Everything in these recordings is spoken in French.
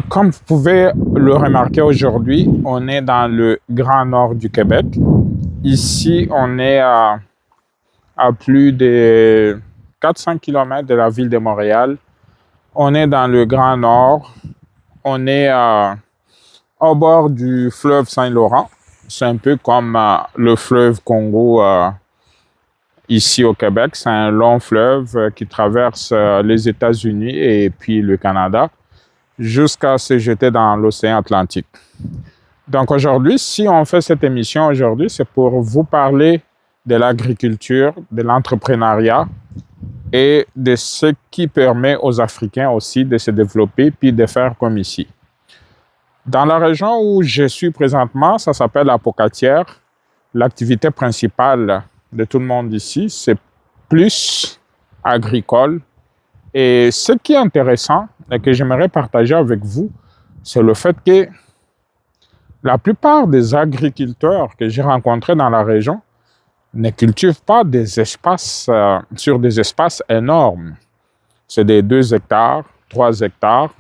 Comme vous pouvez le remarquer aujourd'hui, on est dans le grand nord du Québec. Ici, on est à plus de 400 km de la ville de Montréal. On est dans le grand nord. On est au bord du fleuve Saint-Laurent. C'est un peu comme le fleuve Congo ici au Québec. C'est un long fleuve qui traverse les États-Unis et puis le Canada, jusqu'à se jeter dans l'océan Atlantique. Donc aujourd'hui, si on fait cette émission aujourd'hui, c'est pour vous parler de l'agriculture, de l'entrepreneuriat et de ce qui permet aux Africains aussi de se développer puis de faire comme ici. Dans la région où je suis présentement, ça s'appelle la Pocatière. L'activité principale de tout le monde ici, c'est plus agricole. Et ce qui est intéressant et que j'aimerais partager avec vous, c'est le fait que la plupart des agriculteurs que j'ai rencontrés dans la région ne cultivent pas des espaces sur des espaces énormes. C'est des 2 hectares, 3 hectares,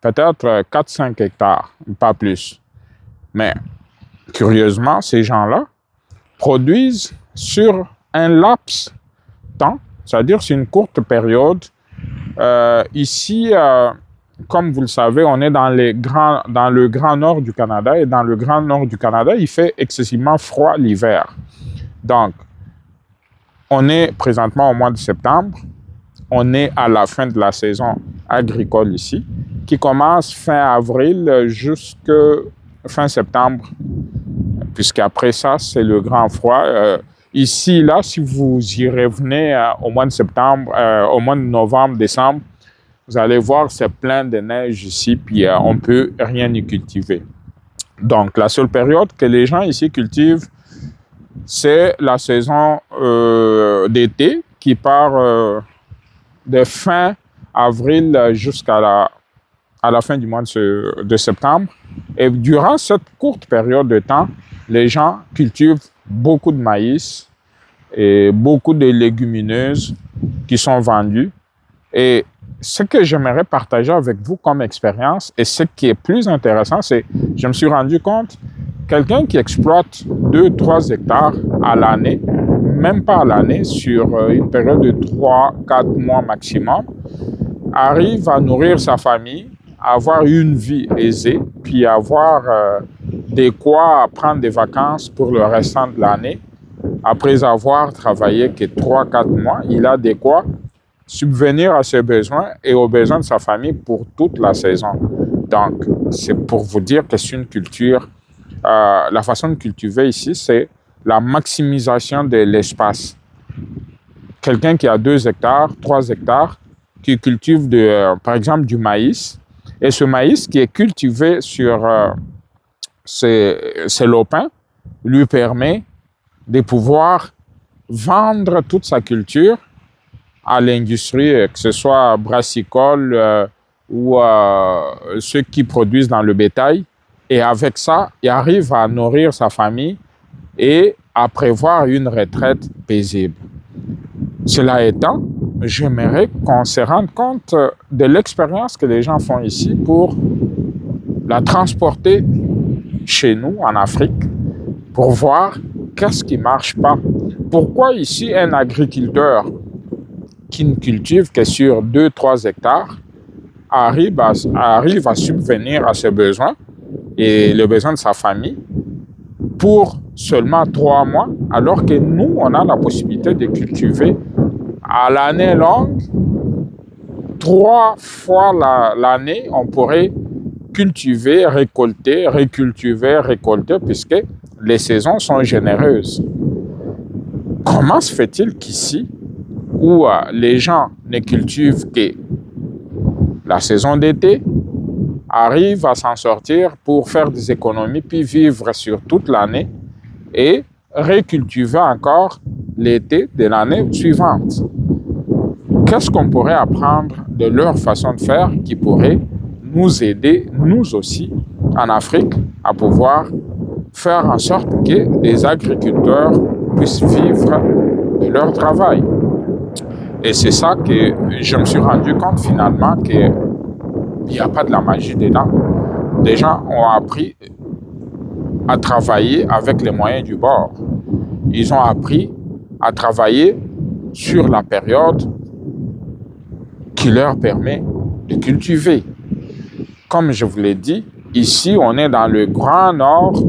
peut-être 4-5 hectares, pas plus. Mais curieusement, ces gens-là produisent sur un laps de temps, c'est-à-dire sur une courte période. Ici, comme vous le savez, on est dans le grand nord du Canada, et dans le grand nord du Canada, il fait excessivement froid l'hiver. Donc, on est présentement au mois de septembre. On est à la fin de la saison agricole ici, qui commence fin avril jusqu'à fin septembre, puisqu'après ça, c'est le grand froid. Ici, là, si vous y revenez au mois de septembre, au mois de novembre, décembre, vous allez voir, c'est plein de neige ici, puis on ne peut rien y cultiver. Donc, la seule période que les gens ici cultivent, c'est la saison d'été, qui part de fin avril jusqu'à la fin du mois de septembre. Et durant cette courte période de temps, les gens cultivent beaucoup de maïs et beaucoup de légumineuses qui sont vendues. Et ce que j'aimerais partager avec vous comme expérience, et ce qui est plus intéressant, c'est que je me suis rendu compte, quelqu'un qui exploite 2-3 hectares à l'année, même pas à l'année, sur une période de 3-4 mois maximum, arrive à nourrir sa famille, avoir une vie aisée, puis avoir de quoi prendre des vacances pour le restant de l'année. Après avoir travaillé que 3-4 mois, il a de quoi subvenir à ses besoins et aux besoins de sa famille pour toute la saison. Donc, c'est pour vous dire que c'est une culture. La façon de cultiver ici, c'est la maximisation de l'espace. Quelqu'un qui a 2 hectares, 3 hectares, qui cultive par exemple du maïs, et ce maïs qui est cultivé sur ces lopins lui permet de pouvoir vendre toute sa culture à l'industrie, que ce soit brassicole ou ceux qui produisent dans le bétail. Et avec ça, il arrive à nourrir sa famille et à prévoir une retraite paisible. Cela étant, j'aimerais qu'on se rende compte de l'expérience que les gens font ici pour la transporter chez nous, en Afrique, pour voir qu'est-ce qui ne marche pas. Pourquoi ici, un agriculteur qui ne cultive que sur 2-3 hectares arrive à subvenir à ses besoins et les besoins de sa famille pour seulement 3 mois, alors que nous, on a la possibilité de cultiver à l'année longue, 3 fois l'année, on pourrait cultiver, récolter, recultiver, récolter, puisque les saisons sont généreuses. Comment se fait-il qu'ici, où les gens ne cultivent que la saison d'été, arrivent à s'en sortir pour faire des économies, puis vivre sur toute l'année et recultiver encore l'été de l'année suivante? Qu'est-ce qu'on pourrait apprendre de leur façon de faire qui pourrait nous aider, nous aussi, en Afrique, à pouvoir faire en sorte que les agriculteurs puissent vivre de leur travail? Et c'est ça que je me suis rendu compte finalement que Il n'y a pas de la magie dedans. Des gens ont appris à travailler avec les moyens du bord. Ils ont appris à travailler sur la période qui leur permet de cultiver. Comme je vous l'ai dit, ici, on est dans le grand nord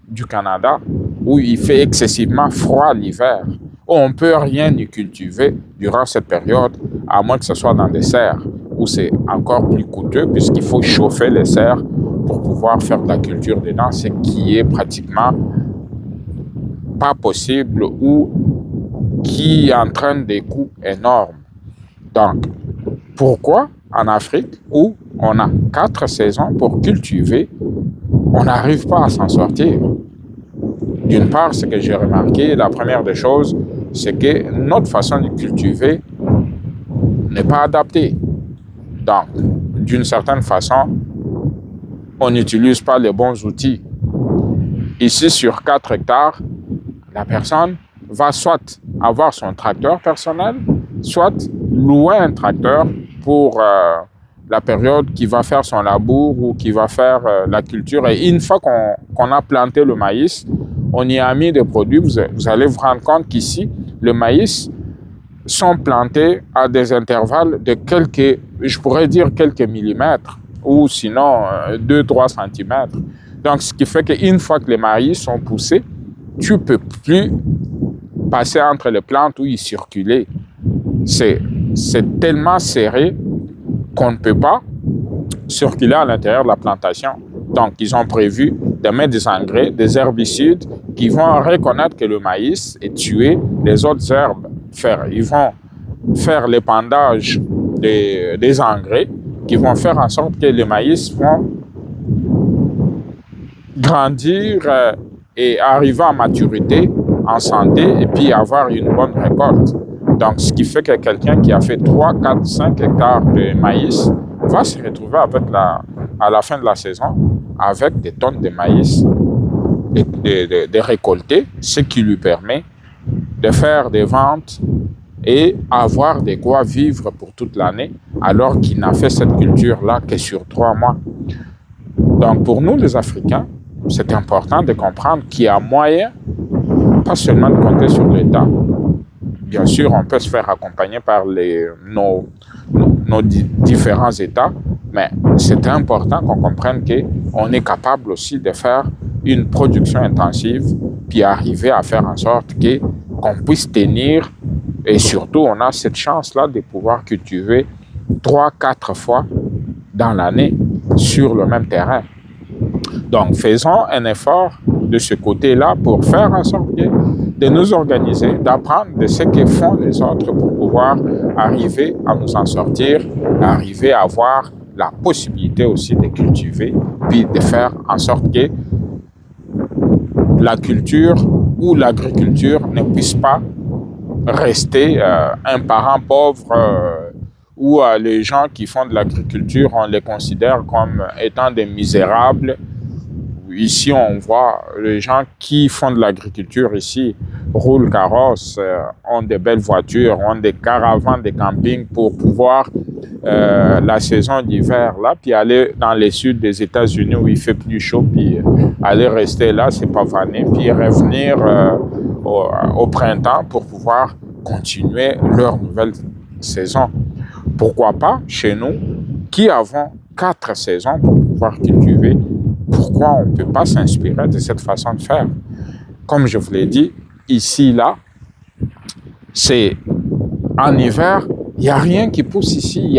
du Canada, où il fait excessivement froid l'hiver, où on ne peut rien y cultiver durant cette période, à moins que ce soit dans des serres, où c'est encore plus coûteux, puisqu'il faut chauffer les serres pour pouvoir faire de la culture dedans, ce qui est pratiquement pas possible ou qui entraîne des coûts énormes. Donc, pourquoi en Afrique, où on a 4 saisons pour cultiver, on n'arrive pas à s'en sortir? D'une part, ce que j'ai remarqué, la première des choses, c'est que notre façon de cultiver n'est pas adaptée. Donc, d'une certaine façon, on n'utilise pas les bons outils. Ici, sur 4 hectares, la personne va soit avoir son tracteur personnel, soit louer un tracteur pour la période qui va faire son labour ou qui va faire la culture. Et une fois qu'on a planté le maïs, on y a mis des produits. Vous allez vous rendre compte qu'ici, le maïs sont plantés à des intervalles de je pourrais dire quelques millimètres, ou sinon 2-3 centimètres. Donc, ce qui fait qu'une fois que les maïs sont poussés, tu ne peux plus passer entre les plantes ou y circuler. C'est tellement serré qu'on ne peut pas circuler à l'intérieur de la plantation. Donc, ils ont prévu de mettre des engrais, des herbicides qui vont reconnaître que le maïs est tué les autres herbes. Ils vont faire l'épandage des engrais qui vont faire en sorte que les maïs vont grandir et arriver à maturité en santé et puis avoir une bonne récolte. Donc, ce qui fait que quelqu'un qui a fait 3, 4, 5 hectares de maïs va se retrouver à la fin de la saison avec des tonnes de maïs de récolter, ce qui lui permet de faire des ventes et avoir de quoi vivre pour toute l'année, alors qu'il n'a fait cette culture-là que sur 3 mois. Donc, pour nous, les Africains, c'est important de comprendre qu'il y a moyen, pas seulement de compter sur l'État. Bien sûr, on peut se faire accompagner par nos différents États, mais c'est important qu'on comprenne qu'on est capable aussi de faire une production intensive, puis arriver à faire en sorte qu'on puisse tenir, et surtout, on a cette chance-là de pouvoir cultiver 3-4 fois dans l'année sur le même terrain. Donc, faisons un effort de ce côté-là pour faire en sorte de nous organiser, d'apprendre de ce que font les autres pour pouvoir arriver à nous en sortir, arriver à avoir la possibilité aussi de cultiver, puis de faire en sorte que la culture ou l'agriculture ne puisse pas rester un parent pauvre où les gens qui font de l'agriculture, on les considère comme étant des misérables. Ici, on voit les gens qui font de l'agriculture ici, roulent carrosse, ont des belles voitures, ont des caravanes de camping pour pouvoir, la saison d'hiver, là, puis aller dans le sud des États-Unis où il fait plus chaud, puis aller rester là, c'est pavané, puis revenir au printemps pour pouvoir continuer leur nouvelle saison. Pourquoi pas chez nous, qui avons 4 saisons pour pouvoir cultiver, pourquoi on ne peut pas s'inspirer de cette façon de faire? Comme je vous l'ai dit, ici, là, c'est en hiver, il n'y a rien qui pousse ici.